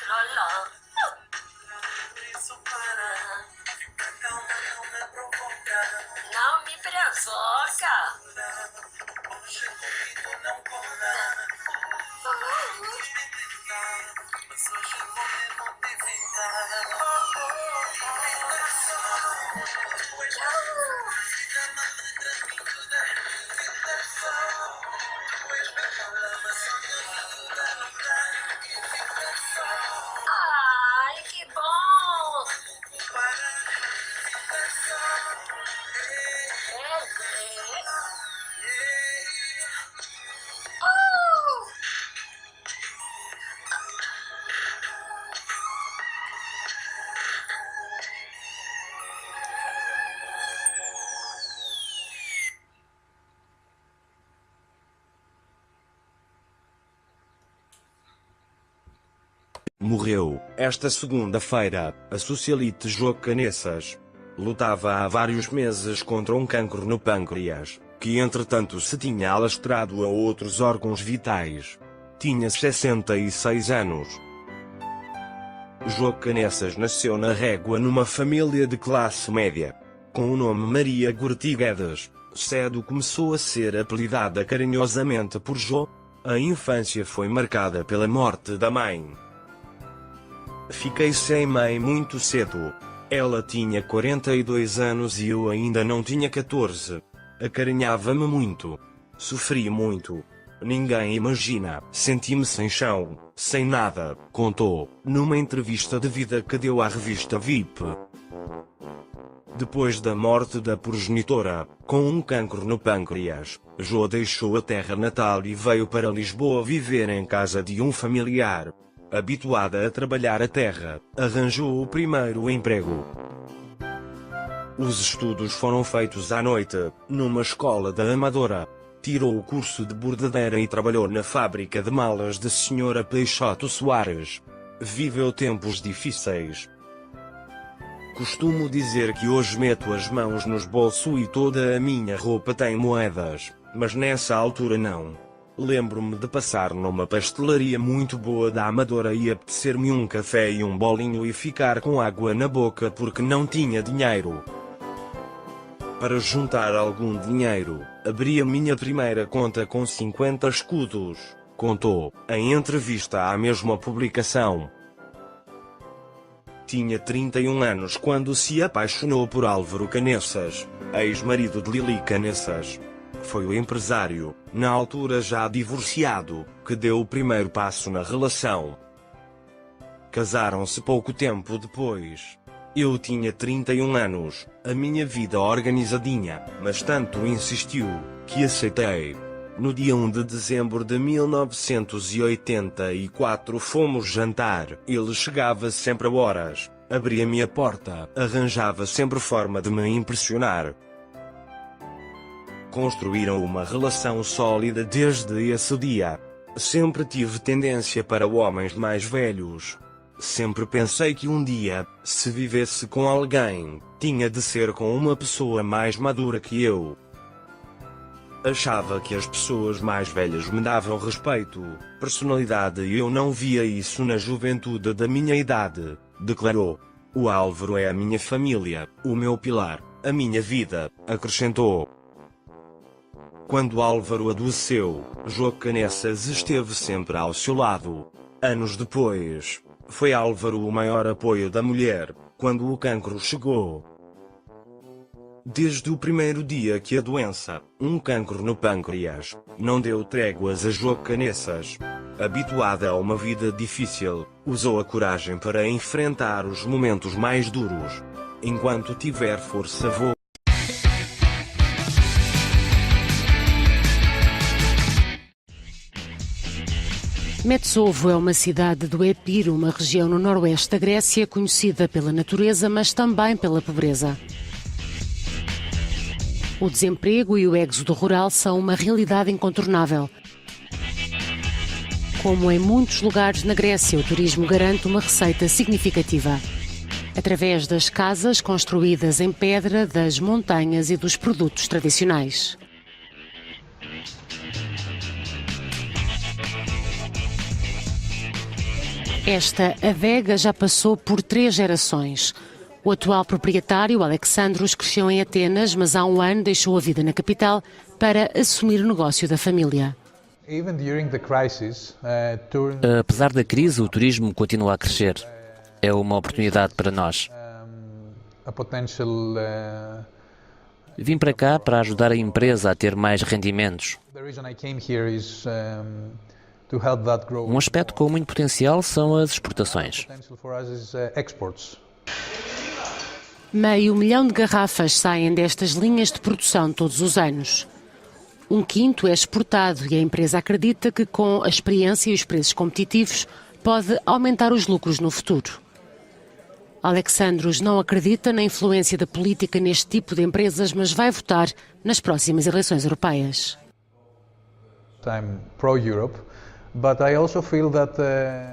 Lolo. Não me provoca. Ai, que bom! Oh! Morreu, esta segunda-feira, a socialite Jo Canessas. Lutava há vários meses contra um cancro no pâncreas, que entretanto se tinha alastrado a outros órgãos vitais. Tinha 66 anos. Jo Canessas nasceu na Régua numa família de classe média. Com o nome Maria Gorti Guedes, cedo começou a ser apelidada carinhosamente por Jo. A infância foi marcada pela morte da mãe. Fiquei sem mãe muito cedo. Ela tinha 42 anos e eu ainda não tinha 14. Acarinhava-me muito. Sofri muito. Ninguém imagina. Senti-me sem chão, sem nada, contou, numa entrevista de vida que deu à revista VIP. Depois da morte da progenitora, com um cancro no pâncreas, Jo deixou a terra natal e veio para Lisboa viver em casa de um familiar. Habituada a trabalhar a terra, arranjou o primeiro emprego. Os estudos foram feitos à noite, numa escola da Amadora. Tirou o curso de bordadeira e trabalhou na fábrica de malas de Sra. Peixoto Soares. Viveu tempos difíceis. Costumo dizer que hoje meto as mãos nos bolsos e toda a minha roupa tem moedas, mas nessa altura não. Lembro-me de passar numa pastelaria muito boa da Amadora e apetecer-me um café e um bolinho e ficar com água na boca porque não tinha dinheiro. Para juntar algum dinheiro, abri a minha primeira conta com 50 escudos, contou, em entrevista à mesma publicação. Tinha 31 anos quando se apaixonou por Álvaro Canessas, ex-marido de Lili Canessas. Foi o empresário, na altura já divorciado, que deu o primeiro passo na relação. Casaram-se pouco tempo depois. Eu tinha 31 anos, a minha vida organizadinha, mas tanto insistiu, que aceitei. No dia 1 de dezembro de 1984 fomos jantar. Ele chegava sempre a horas, abria-me a porta, arranjava sempre forma de me impressionar. Construíram uma relação sólida desde esse dia. Sempre tive tendência para homens mais velhos. Sempre pensei que um dia, se vivesse com alguém, tinha de ser com uma pessoa mais madura que eu. Achava que as pessoas mais velhas me davam respeito, personalidade e eu não via isso na juventude da minha idade, declarou. O Álvaro é a minha família, o meu pilar, a minha vida, acrescentou. Quando Álvaro adoeceu, Jo Canessas esteve sempre ao seu lado. Anos depois, foi Álvaro o maior apoio da mulher, quando o cancro chegou. Desde o primeiro dia que a doença, um cancro no pâncreas, não deu tréguas a Jo Canessas. Habituada a uma vida difícil, usou a coragem para enfrentar os momentos mais duros. Enquanto tiver força vou. Metsovo é uma cidade do Epiro, uma região no noroeste da Grécia, conhecida pela natureza, mas também pela pobreza. O desemprego e o êxodo rural são uma realidade incontornável. Como em muitos lugares na Grécia, o turismo garante uma receita significativa. Através das casas construídas em pedra, das montanhas e dos produtos tradicionais. Esta adega já passou por 3 gerações. O atual proprietário, Alexandros, cresceu em Atenas, mas há um ano deixou a vida na capital para assumir o negócio da família. Apesar da crise, o turismo continua a crescer. É uma oportunidade para nós. Vim para cá para ajudar a empresa a ter mais rendimentos. Um aspecto com muito potencial são as exportações. 500 mil de garrafas saem destas linhas de produção todos os anos. 1/5 é exportado e a empresa acredita que, com a experiência e os preços competitivos, pode aumentar os lucros no futuro. Alexandros não acredita na influência da política neste tipo de empresas, mas vai votar nas próximas eleições europeias.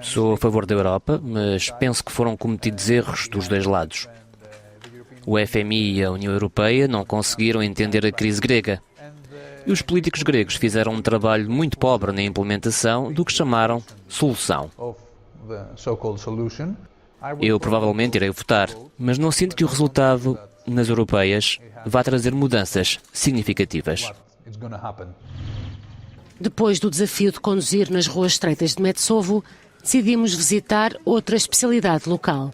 Sou a favor da Europa, mas penso que foram cometidos erros dos dois lados. O FMI e a União Europeia não conseguiram entender a crise grega. E os políticos gregos fizeram um trabalho muito pobre na implementação do que chamaram solução. Eu provavelmente irei votar, mas não sinto que o resultado nas europeias vá trazer mudanças significativas. Depois do desafio de conduzir nas ruas estreitas de Metsovo, decidimos visitar outra especialidade local.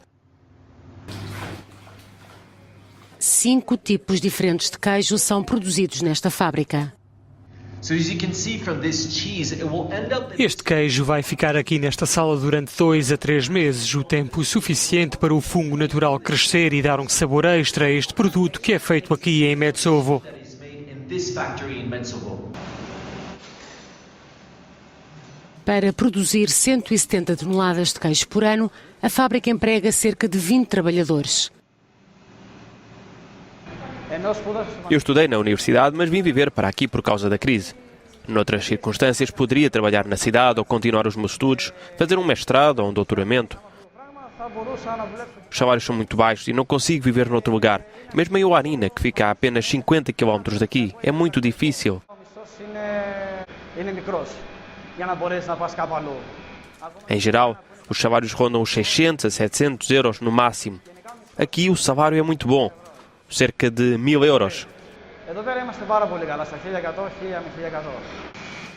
5 tipos diferentes de queijo são produzidos nesta fábrica. Este queijo vai ficar aqui nesta sala durante 2 a 3 meses, o tempo suficiente para o fungo natural crescer e dar um sabor extra a este produto que é feito aqui em Metsovo. Para produzir 170 toneladas de queijo por ano, a fábrica emprega cerca de 20 trabalhadores. Eu estudei na universidade, mas vim viver para aqui por causa da crise. Noutras circunstâncias, poderia trabalhar na cidade ou continuar os meus estudos, fazer um mestrado ou um doutoramento. Os salários são muito baixos e não consigo viver noutro lugar. Mesmo em Ioannina, que fica a apenas 50 km daqui, é muito difícil. Em geral, os salários rondam os 600 a 700 euros no máximo. Aqui o salário é muito bom. Cerca de 1000 euros.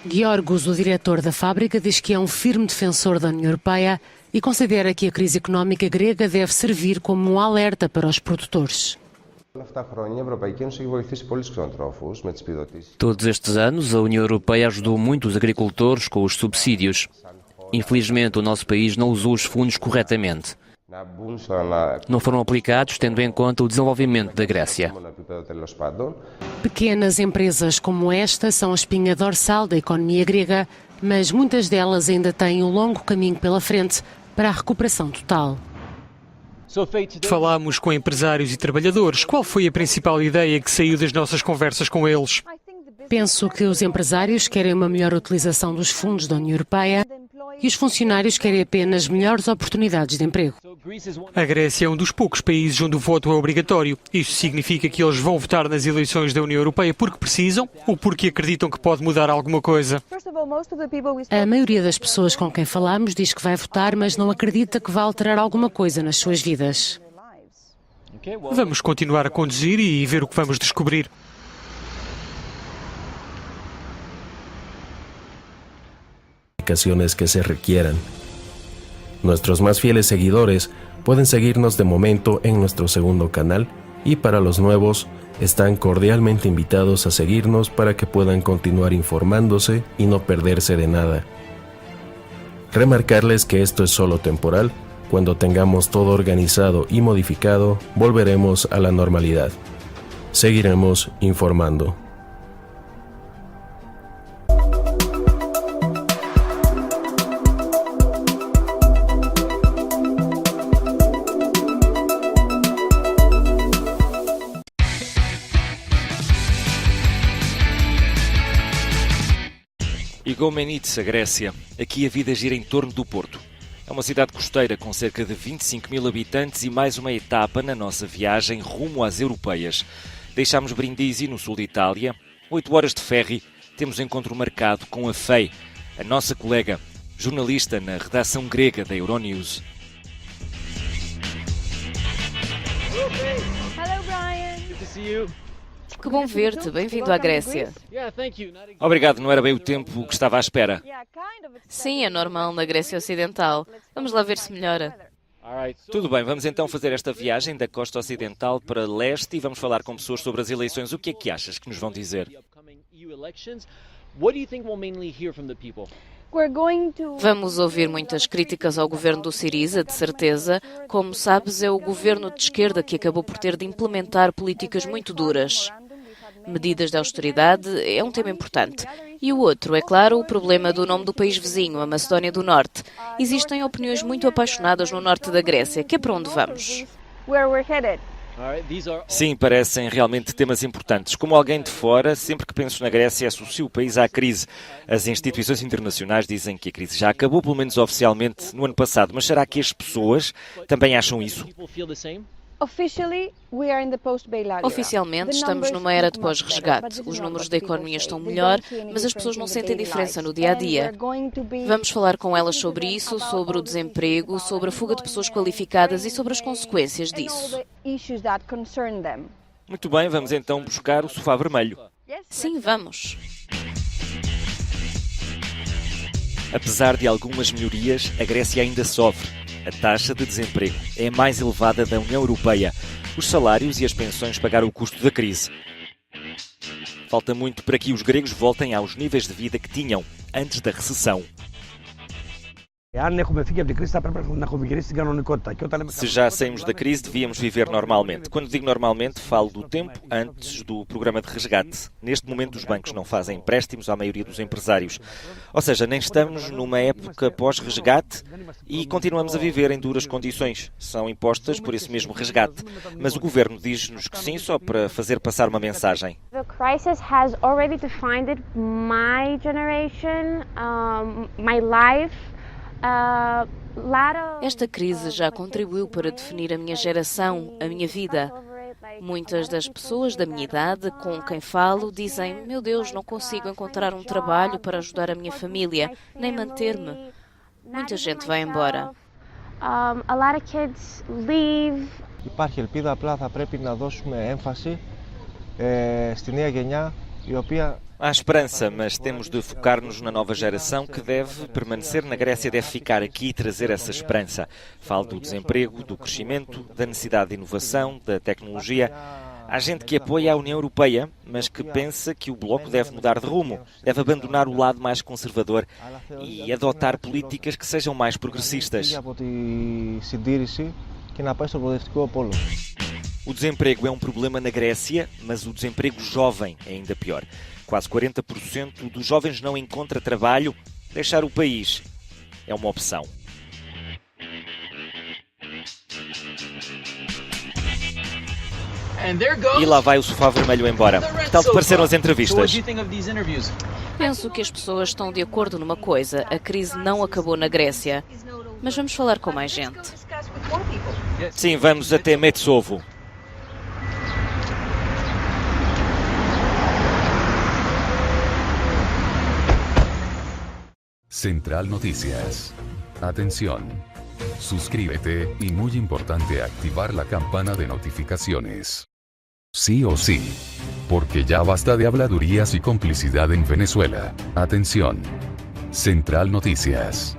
Georgos, o diretor da fábrica, diz que é um firme defensor da União Europeia e considera que a crise económica grega deve servir como um alerta para os produtores. Todos estes anos, a União Europeia ajudou muito os agricultores com os subsídios. Infelizmente, o nosso país não usou os fundos corretamente. Não foram aplicados tendo em conta o desenvolvimento da Grécia. Pequenas empresas como esta são a espinha dorsal da economia grega, mas muitas delas ainda têm um longo caminho pela frente para a recuperação total. Falámos com empresários e trabalhadores. Qual foi a principal ideia que saiu das nossas conversas com eles? Penso que os empresários querem uma melhor utilização dos fundos da União Europeia e os funcionários querem apenas melhores oportunidades de emprego. A Grécia é um dos poucos países onde o voto é obrigatório. Isso significa que eles vão votar nas eleições da União Europeia porque precisam ou porque acreditam que pode mudar alguma coisa? A maioria das pessoas com quem falamos diz que vai votar, mas não acredita que vai alterar alguma coisa nas suas vidas. Vamos continuar a conduzir e ver o que vamos descobrir. Que se requieran. Nuestros más fieles seguidores pueden seguirnos de momento en nuestro segundo canal y para los nuevos están cordialmente invitados a seguirnos para que puedan continuar informándose y no perderse de nada. Remarcarles que esto es solo temporal. Cuando tengamos todo organizado y modificado, volveremos a la normalidad. Seguiremos informando. Igoumenitsa, Grécia. Aqui a vida gira em torno do Porto. É uma cidade costeira com cerca de 25 mil habitantes e mais uma etapa na nossa viagem rumo às europeias. Deixámos Brindisi, no sul de Itália. 8 horas de ferry. Temos encontro marcado com a FEI, a nossa colega jornalista na redação grega da Euronews. Hello, Brian. Good to see you. Que bom ver-te. Bem-vindo à Grécia. Obrigado, não era bem o tempo que estava à espera. Sim, é normal na Grécia Ocidental. Vamos lá ver se melhora. Tudo bem, vamos então fazer esta viagem da costa ocidental para leste e vamos falar com pessoas sobre as eleições. O que é que achas que nos vão dizer? Vamos ouvir muitas críticas ao governo do Syriza, de certeza. Como sabes, é o governo de esquerda que acabou por ter de implementar políticas muito duras. Medidas de austeridade é um tema importante. E o outro, é claro, o problema do nome do país vizinho, a Macedónia do Norte. Existem opiniões muito apaixonadas no norte da Grécia, que é para onde vamos. Sim, parecem realmente temas importantes. Como alguém de fora, sempre que penso na Grécia, associo o país à crise. As instituições internacionais dizem que a crise já acabou, pelo menos oficialmente, no ano passado. Mas será que as pessoas também acham isso? Oficialmente, estamos numa era de pós-resgate. Os números da economia estão melhor, mas as pessoas não sentem diferença no dia-a-dia. Vamos falar com elas sobre isso, sobre o desemprego, sobre a fuga de pessoas qualificadas e sobre as consequências disso. Muito bem, vamos então buscar o sofá vermelho. Sim, vamos. Apesar de algumas melhorias, a Grécia ainda sofre. A taxa de desemprego é a mais elevada da União Europeia. Os salários e as pensões pagaram o custo da crise. Falta muito para que os gregos voltem aos níveis de vida que tinham antes da recessão. Se já saímos da crise, devíamos viver normalmente. Quando digo normalmente, falo do tempo antes do programa de resgate. Neste momento, os bancos não fazem empréstimos à maioria dos empresários. Ou seja, nem estamos numa época pós-resgate e continuamos a viver em duras condições. São impostas por esse mesmo resgate. Mas o governo diz-nos que sim, só para fazer passar uma mensagem. The crisis has already defined my generation, my life. Esta crise já contribuiu para definir a minha geração, a minha vida. Muitas das pessoas da minha idade com quem falo dizem: meu Deus, não consigo encontrar um trabalho para ajudar a minha família, nem manter-me. Muita gente vai embora. A lot of kids leave. Υπάρχει ελπίδα, απλά θα πρέπει να δώσουμε έμφαση στη νέα γενιά η οποία. Há esperança, mas temos de focar-nos na nova geração que deve permanecer na Grécia, deve ficar aqui e trazer essa esperança. Falo do desemprego, do crescimento, da necessidade de inovação, da tecnologia. Há gente que apoia a União Europeia, mas que pensa que o Bloco deve mudar de rumo, deve abandonar o lado mais conservador e adotar políticas que sejam mais progressistas. O desemprego é um problema na Grécia, mas o desemprego jovem é ainda pior. Quase 40% dos jovens não encontra trabalho. Deixar o país é uma opção. E lá vai o sofá vermelho embora. Que tal te pareceram as entrevistas? Penso que as pessoas estão de acordo numa coisa. A crise não acabou na Grécia. Mas vamos falar com mais gente. Sim, vamos até Metsovo. Central Noticias. Atención. Suscríbete y muy importante activar la campana de notificaciones. Sí o sí. Porque ya basta de habladurías y complicidad en Venezuela. Atención. Central Noticias.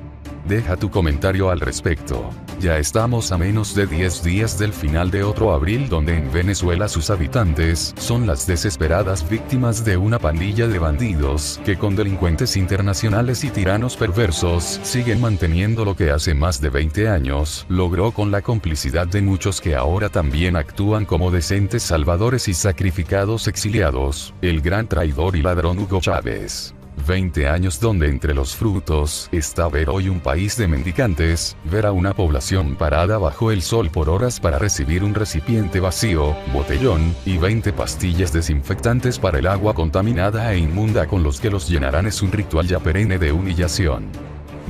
Deja tu comentario al respecto. Ya estamos a menos de 10 días del final de otro abril donde en Venezuela sus habitantes son las desesperadas víctimas de una pandilla de bandidos que con delincuentes internacionales y tiranos perversos siguen manteniendo lo que hace más de 20 años logró con la complicidad de muchos que ahora también actúan como decentes salvadores y sacrificados exiliados, el gran traidor y ladrón Hugo Chávez. 20 años donde entre los frutos está ver hoy un país de mendicantes, ver a una población parada bajo el sol por horas para recibir un recipiente vacío, botellón, y 20 pastillas desinfectantes para el agua contaminada e inmunda con los que los llenarán es un ritual ya perenne de humillación.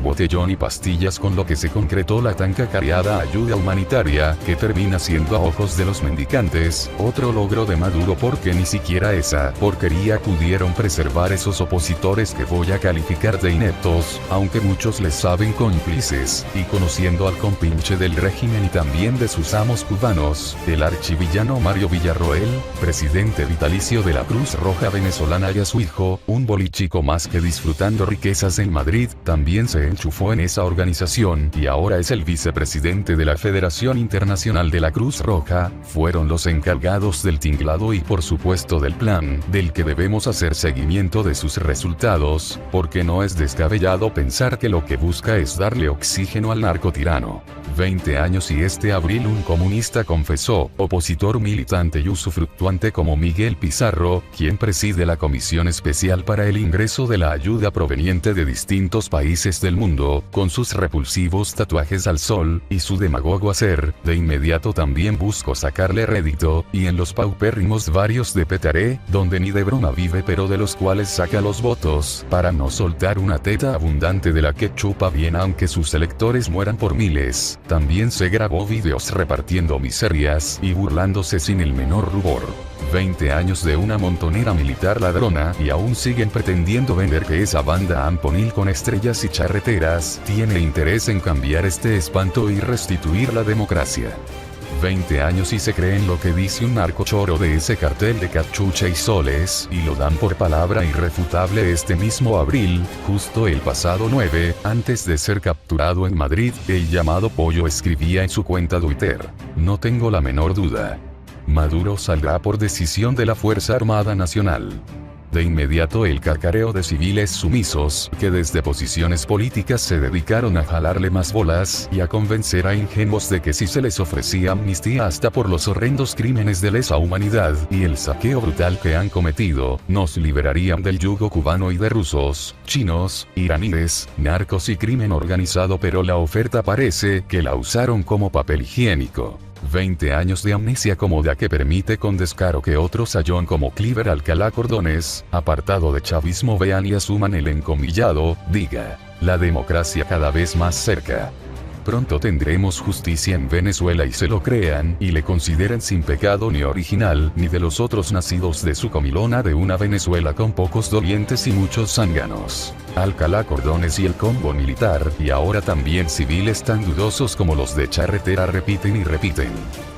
botellón y pastillas, con lo que se concretó la tan cacareada ayuda humanitaria, que termina siendo a ojos de los mendicantes otro logro de Maduro, porque ni siquiera esa porquería pudieron preservar esos opositores que voy a calificar de ineptos, aunque muchos les saben cómplices, y conociendo al compinche del régimen y también de sus amos cubanos, el archivillano Mario Villarroel, presidente vitalicio de la Cruz Roja venezolana, y a su hijo, un bolichico más que disfrutando riquezas en Madrid, también se enchufó en esa organización y ahora es el vicepresidente de la Federación Internacional de la Cruz Roja, fueron los encargados del tinglado y por supuesto del plan, del que debemos hacer seguimiento de sus resultados, porque no es descabellado pensar que lo que busca es darle oxígeno al narcotirano. 20 años y este abril un comunista confesó, opositor militante y usufructuante como Miguel Pizarro, quien preside la Comisión Especial para el Ingreso de la Ayuda proveniente de distintos países del mundo, con sus repulsivos tatuajes al sol, y su demagogo hacer, de inmediato también buscó sacarle rédito, y en los paupérrimos varios de Petaré, donde ni de broma vive pero de los cuales saca los votos, para no soltar una teta abundante de la que chupa bien aunque sus electores mueran por miles. También se grabó videos repartiendo miserias y burlándose sin el menor rubor. 20 años de una montonera militar ladrona y aún siguen pretendiendo vender que esa banda amponil con estrellas y charreteras tiene interés en cambiar este espanto y restituir la democracia. 20 años y se creen lo que dice un narcochoro de ese cartel de cachucha y soles, y lo dan por palabra irrefutable este mismo abril, justo el pasado 9, antes de ser capturado en Madrid, el llamado Pollo escribía en su cuenta Twitter: "No tengo la menor duda. Maduro saldrá por decisión de la Fuerza Armada Nacional". De inmediato el cacareo de civiles sumisos, que desde posiciones políticas se dedicaron a jalarle más bolas y a convencer a ingenuos de que si se les ofrecía amnistía hasta por los horrendos crímenes de lesa humanidad y el saqueo brutal que han cometido, nos liberarían del yugo cubano y de rusos, chinos, iraníes, narcos y crimen organizado, pero la oferta parece que la usaron como papel higiénico. 20 años de amnesia cómoda que permite con descaro que otros sayón como Cliver Alcalá Cordones, apartado de chavismo, vean y asuman el encomillado, diga: "La democracia cada vez más cerca". Pronto tendremos justicia en Venezuela y se lo crean y le consideren sin pecado ni original ni de los otros nacidos de su comilona de una Venezuela con pocos dolientes y muchos zánganos. Alcalá Cordones y el combo militar, y ahora también civiles tan dudosos como los de Charretera, repiten y repiten: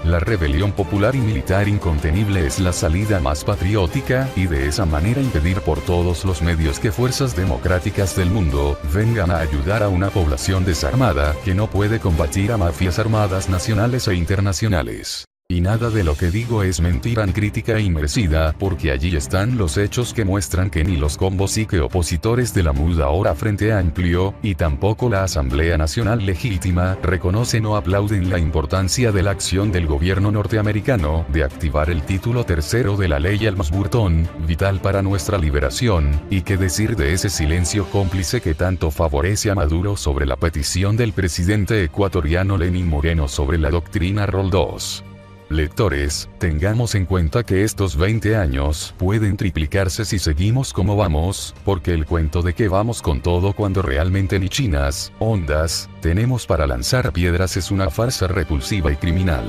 la rebelión popular y militar incontenible es la salida más patriótica, y de esa manera impedir por todos los medios que fuerzas democráticas del mundo vengan a ayudar a una población desarmada que no puede combatir a mafias armadas nacionales e internacionales. Y nada de lo que digo es mentira ni crítica inmerecida, porque allí están los hechos que muestran que ni los combos y que opositores de la MUD ahora Frente Amplio, y tampoco la Asamblea Nacional Legítima, reconocen o aplauden la importancia de la acción del gobierno norteamericano de activar el título tercero de la ley Helms-Burton, vital para nuestra liberación, y qué decir de ese silencio cómplice que tanto favorece a Maduro sobre la petición del presidente ecuatoriano Lenín Moreno sobre la doctrina Roldós. Lectores, tengamos en cuenta que estos 20 años pueden triplicarse si seguimos como vamos, porque el cuento de que vamos con todo cuando realmente ni chinas, ondas, tenemos para lanzar piedras es una farsa repulsiva y criminal.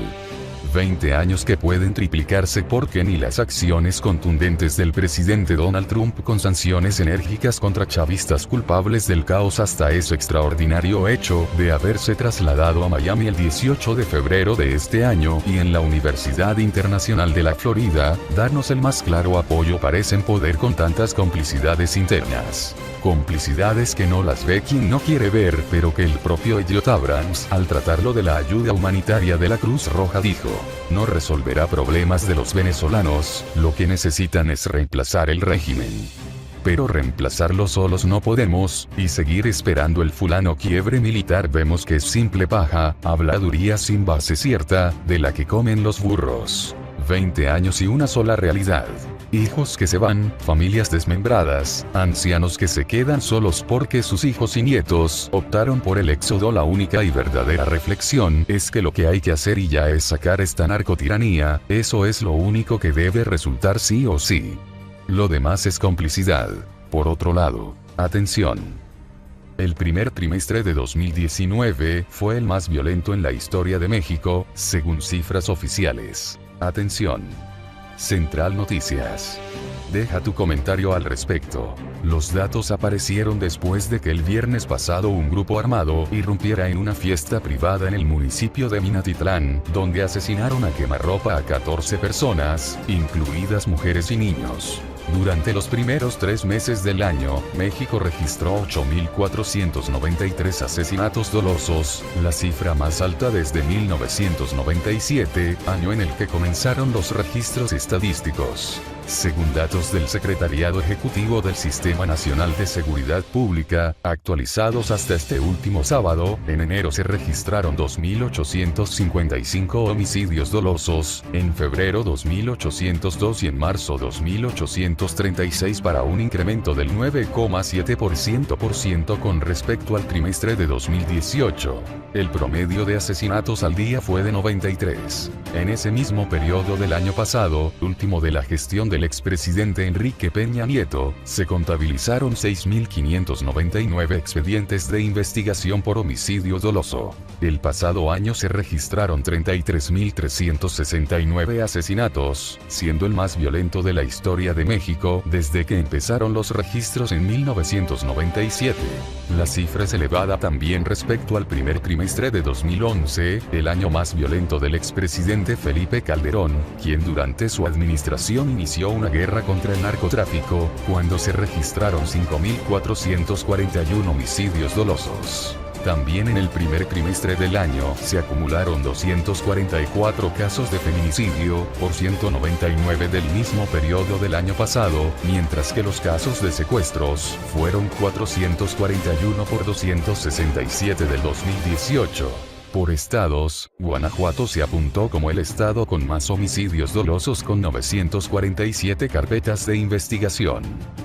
20 años que pueden triplicarse porque ni las acciones contundentes del presidente Donald Trump con sanciones enérgicas contra chavistas culpables del caos hasta ese extraordinario hecho de haberse trasladado a Miami el 18 de febrero de este año y en la Universidad Internacional de la Florida, darnos el más claro apoyo parecen poder con tantas complicidades internas. Complicidades que no las ve quien no quiere ver, pero que el propio Elliot Abrams, al tratarlo de la ayuda humanitaria de la Cruz Roja, dijo: no resolverá problemas de los venezolanos, lo que necesitan es reemplazar el régimen. Pero reemplazarlo solos no podemos, y seguir esperando el fulano quiebre militar vemos que es simple paja, habladuría sin base cierta, de la que comen los burros. 20 años y una sola realidad. Hijos que se van, familias desmembradas, ancianos que se quedan solos porque sus hijos y nietos optaron por el éxodo. La única y verdadera reflexión es que lo que hay que hacer y ya es sacar esta narcotiranía, eso es lo único que debe resultar sí o sí. Lo demás es complicidad. Por otro lado, atención. El primer trimestre de 2019 fue el más violento en la historia de México, según cifras oficiales. Atención. Central Noticias. Deja tu comentario al respecto. Los datos aparecieron después de que el viernes pasado un grupo armado irrumpiera en una fiesta privada en el municipio de Minatitlán, donde asesinaron a quemarropa a 14 personas, incluidas mujeres y niños. Durante los primeros 3 meses del año, México registró 8.493 asesinatos dolosos, la cifra más alta desde 1997, año en el que comenzaron los registros estadísticos. Según datos del Secretariado Ejecutivo del Sistema Nacional de Seguridad Pública, actualizados hasta este último sábado, en enero se registraron 2.855 homicidios dolosos, en febrero 2.802 y en marzo 2.836 para un incremento del 9,7% con respecto al trimestre de 2018. El promedio de asesinatos al día fue de 93. En ese mismo periodo del año pasado, último de la gestión del expresidente Enrique Peña Nieto, se contabilizaron 6.599 expedientes de investigación por homicidio doloso. El pasado año se registraron 33.369 asesinatos, siendo el más violento de la historia de México desde que empezaron los registros en 1997. La cifra es elevada también respecto al primer trimestre de 2011, el año más violento del expresidente Felipe Calderón, quien durante su administración inició una guerra contra el narcotráfico, cuando se registraron 5.441 homicidios dolosos. También en el primer trimestre del año se acumularon 244 casos de feminicidio, por 199 del mismo periodo del año pasado, mientras que los casos de secuestros fueron 441 por 267 del 2018. Por estados, Guanajuato se apuntó como el estado con más homicidios dolosos con 947 carpetas de investigación.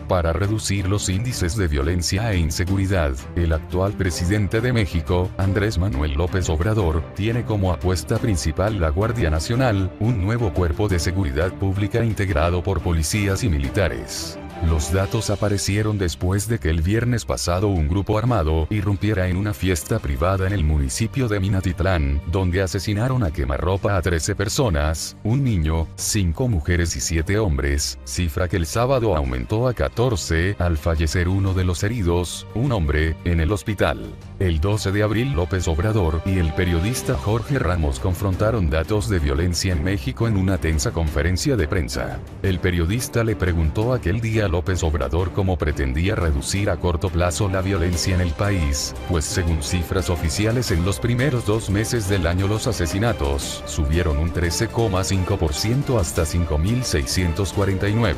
Para reducir los índices de violencia e inseguridad, el actual presidente de México, Andrés Manuel López Obrador, tiene como apuesta principal la Guardia Nacional, un nuevo cuerpo de seguridad pública integrado por policías y militares. Los datos aparecieron después de que el viernes pasado un grupo armado irrumpiera en una fiesta privada en el municipio de Minatitlán, donde asesinaron a quemarropa a 13 personas, un niño, 5 mujeres y 7 hombres, cifra que el sábado aumentó a 14 al fallecer uno de los heridos, un hombre, en el hospital. El 12 de abril López Obrador y el periodista Jorge Ramos confrontaron datos de violencia en México en una tensa conferencia de prensa. El periodista le preguntó aquel día a López Obrador cómo pretendía reducir a corto plazo la violencia en el país, pues según cifras oficiales en los primeros 2 meses del año los asesinatos subieron un 13,5% hasta 5.649.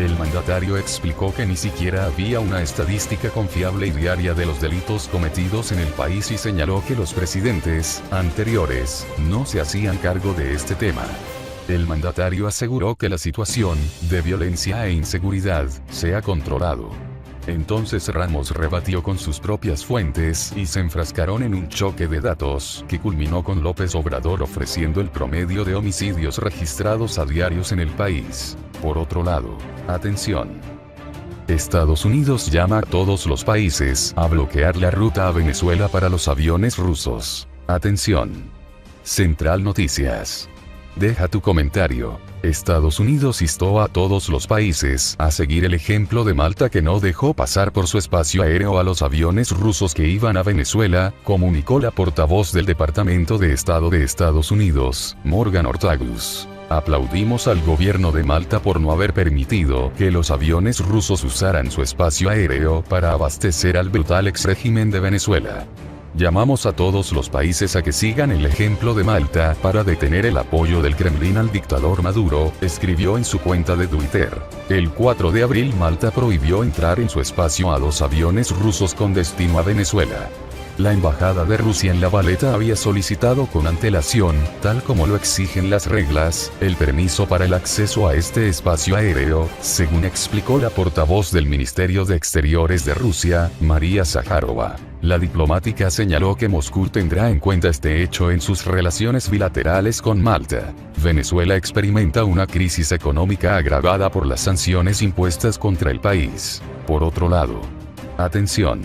El mandatario explicó que ni siquiera había una estadística confiable y diaria de los delitos cometidos en el país y señaló que los presidentes anteriores no se hacían cargo de este tema. El mandatario aseguró que la situación de violencia e inseguridad se ha controlado. Entonces Ramos rebatió con sus propias fuentes y se enfrascaron en un choque de datos que culminó con López Obrador ofreciendo el promedio de homicidios registrados a diarios en el país. Por otro lado, atención. Estados Unidos llama a todos los países a bloquear la ruta a Venezuela para los aviones rusos. Atención. Central Noticias. Deja tu comentario. Estados Unidos instó a todos los países a seguir el ejemplo de Malta, que no dejó pasar por su espacio aéreo a los aviones rusos que iban a Venezuela, comunicó la portavoz del Departamento de Estado de Estados Unidos, Morgan Ortagus. Aplaudimos al gobierno de Malta por no haber permitido que los aviones rusos usaran su espacio aéreo para abastecer al brutal exrégimen de Venezuela. Llamamos a todos los países a que sigan el ejemplo de Malta para detener el apoyo del Kremlin al dictador Maduro, escribió en su cuenta de Twitter. El 4 de abril Malta prohibió entrar en su espacio a 2 aviones rusos con destino a Venezuela. La embajada de Rusia en La Valeta había solicitado con antelación, tal como lo exigen las reglas, el permiso para el acceso a este espacio aéreo, según explicó la portavoz del Ministerio de Exteriores de Rusia, María Zaharova. La diplomática señaló que Moscú tendrá en cuenta este hecho en sus relaciones bilaterales con Malta. Venezuela experimenta una crisis económica agravada por las sanciones impuestas contra el país. Por otro lado, atención.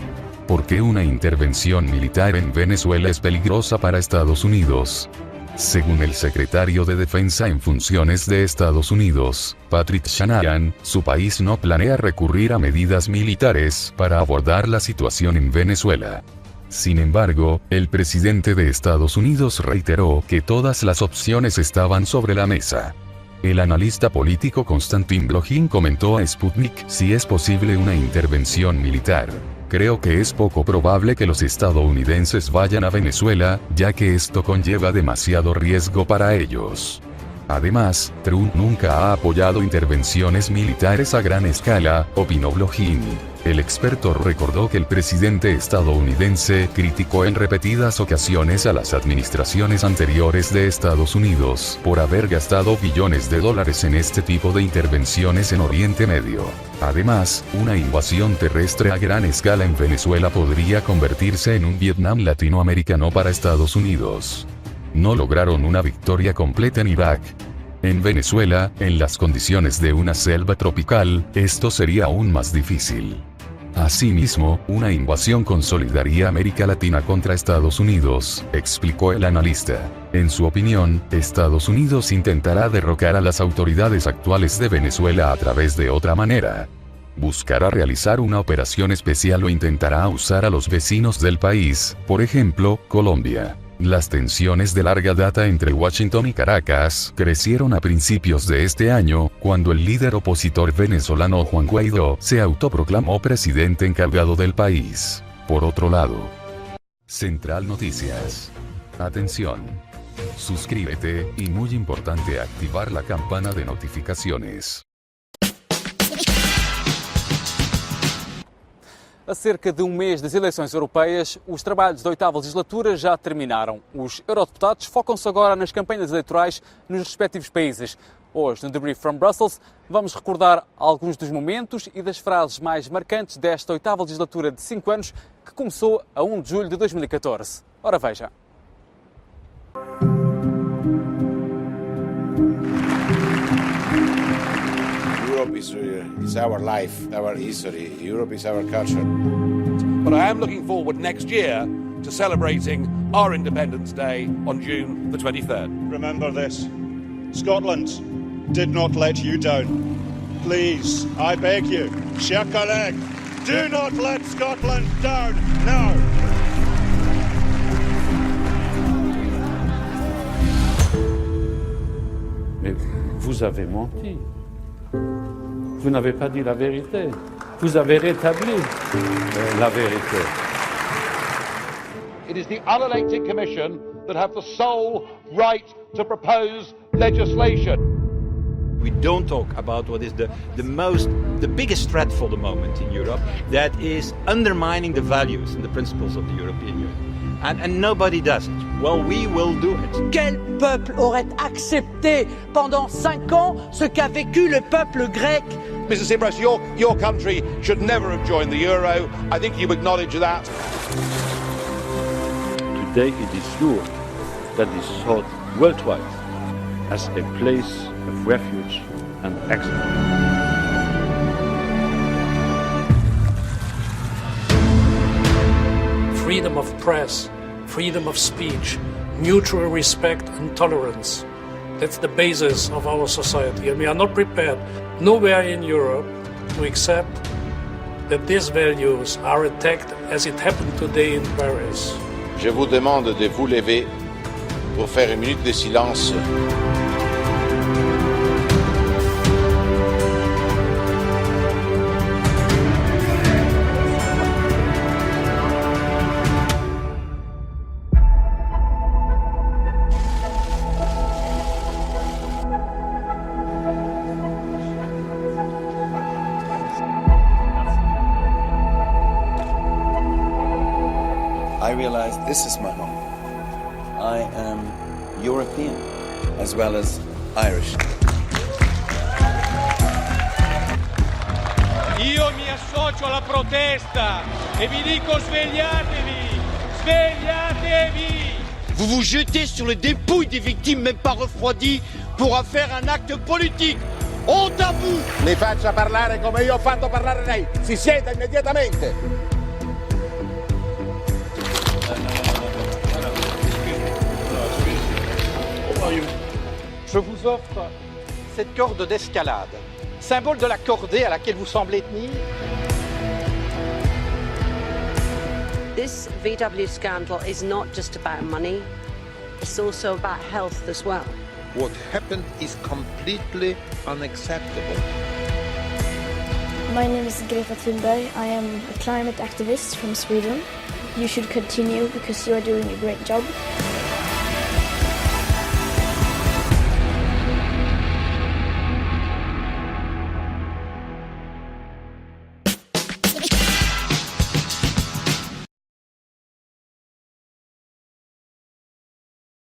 por qué una intervención militar en Venezuela es peligrosa para Estados Unidos. Según el secretario de Defensa en funciones de Estados Unidos, Patrick Shanahan, su país no planea recurrir a medidas militares para abordar la situación en Venezuela. Sin embargo, el presidente de Estados Unidos reiteró que todas las opciones estaban sobre la mesa. El analista político Konstantin Blochin comentó a Sputnik si es posible una intervención militar. Creo que es poco probable que los estadounidenses vayan a Venezuela, ya que esto conlleva demasiado riesgo para ellos. Además, Trump nunca ha apoyado intervenciones militares a gran escala, opinó Blochin. El experto recordó que el presidente estadounidense criticó en repetidas ocasiones a las administraciones anteriores de Estados Unidos por haber gastado billones de dólares en este tipo de intervenciones en Oriente Medio. Además, una invasión terrestre a gran escala en Venezuela podría convertirse en un Vietnam latinoamericano para Estados Unidos. No lograron una victoria completa en Irak. En Venezuela, en las condiciones de una selva tropical, esto sería aún más difícil. Asimismo, una invasión consolidaría América Latina contra Estados Unidos, explicó el analista. En su opinión, Estados Unidos intentará derrocar a las autoridades actuales de Venezuela a través de otra manera. Buscará realizar una operación especial o intentará usar a los vecinos del país, por ejemplo, Colombia. Las tensiones de larga data entre Washington y Caracas crecieron a principios de este año, cuando el líder opositor venezolano Juan Guaidó se autoproclamó presidente encargado del país. Por otro lado, Central Noticias. Atención. Suscríbete y muy importante activar la campana de notificaciones. A cerca de um mês das eleições europeias, os trabalhos da 8ª legislatura já terminaram. Os eurodeputados focam-se agora nas campanhas eleitorais nos respectivos países. Hoje, no Debrief from Brussels, vamos recordar alguns dos momentos e das frases mais marcantes desta 8ª legislatura de 5 anos, que começou a 1 de julho de 2014. Ora veja. Europe is our life, our history. Europe is our culture. But I am looking forward next year to celebrating our Independence Day on June the 23rd. Remember this. Scotland did not let you down. Please, I beg you, chers collègues, do not let Scotland down now. Mais vous avez menti. Vous n'avez pas dit la vérité. Vous avez rétabli la vérité. It is the unelected Commission that have the sole right to propose legislation. We don't talk about what is the biggest threat for the moment in Europe, that is undermining the values and the principles of the European Union. And nobody does it. Well, we will do it. Quel peuple aurait accepté pendant 5 ans ce qu'a vécu le peuple grec? Mr. Tsipras, your country should never have joined the euro. I think you acknowledge that. Today it is Europe that is sought worldwide as a place of refuge and exile. Freedom of press, freedom of speech, mutual respect and tolerance. That's the basis of our society, and we are not prepared, nowhere in Europe, to accept that these values are attacked as it happened today in Paris. Je vous demande de vous lever pour faire une minute de silence. I realize this is my home. I am European as well as Irish. Io mi associo alla protesta e vi dico svegliatevi! Svegliatevi! Vous vous jetez sur les dépouilles des victimes même pas refroidies pour en faire un acte politique. Honte à vous! Mi faccia parlare come io ho fatto parlare lei. Si sieda immediatamente. Je vous offre cette corde d'escalade, symbole de la cordée à laquelle vous semblez tenir. This VW scandal is not just about money, it's also about health as well. What happened is completely unacceptable. My name is Greta Thunberg. I am a climate activist from Sweden. You should continue because you are doing a great job.